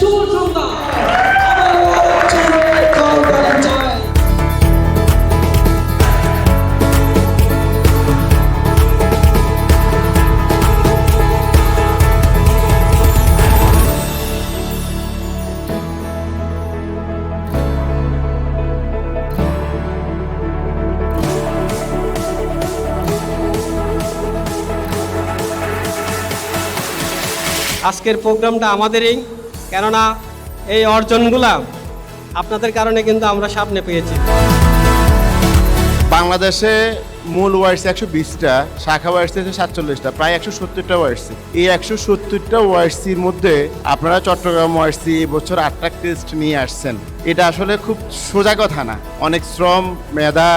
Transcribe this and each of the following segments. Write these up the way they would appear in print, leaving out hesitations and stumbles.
শুভ সন্ধ্যা। আবারও জোরে করতালি চাই। আজকের প্রোগ্রামটা আমাদেরই, কেননা এই অর্জনগুলা আপনাদের কারণে কিন্তু আমরা সামনে পেয়েছি। বাংলাদেশে মূল ওয়ার্ডসি 120টা, শাখা ওয়ার্ডসি আছে 47টা, প্রায় 170টা ওয়ার্ডসি। এই 170টা ওয়ার্ডসির মধ্যে আপনারা চট্টগ্রাম ওয়ার্ডসি এবছর 8টা টেস্ট নিয়ে আসছেন। এটা আসলে খুব সোজা কথা না, অনেক শ্রম, মেধা,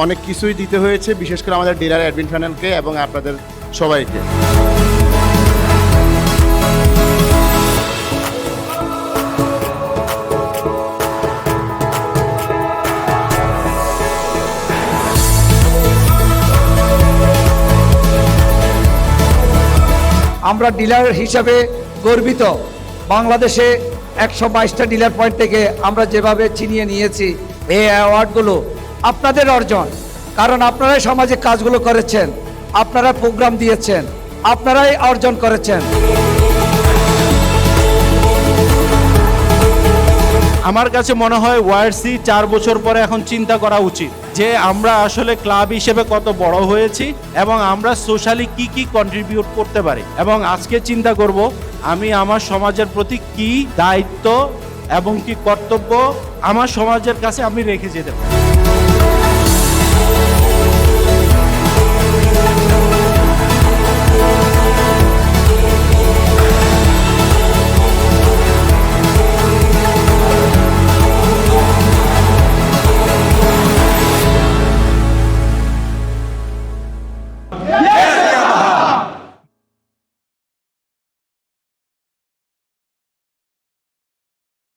অনেক কিছুই দিতে হয়েছে, বিশেষ করে আমাদের ডিলার অ্যাডমিন প্যানেলকে এবং আপনাদের সবাইকে। আমরা ডিলার হিসাবে গর্বিত। বাংলাদেশে 122টা ডিলার পয়েন্ট থেকে আমরা যেভাবে ছিনিয়ে নিয়েছি এই অ্যাওয়ার্ডগুলো আপনাদের অর্জন, কারণ আপনারাই সমাজে কাজগুলো করেছেন, আপনারা প্রোগ্রাম দিয়েছেন, আপনারাই অর্জন করেছেন। আমার কাছে মনে হয় ওয়ার্ডসি 4 বছর পরে এখন চিন্তা করা উচিত যে আমরা আসলে ক্লাব হিসেবে কত বড় হয়েছি এবং আমরা সোশ্যালি কি কি কন্ট্রিবিউট করতে পারি, এবং আজকে চিন্তা করব আমি আমার সমাজের প্রতি কি দায়িত্ব এবং কি কর্তব্য আমার সমাজের কাছে আমি রেখে যেতে পারি।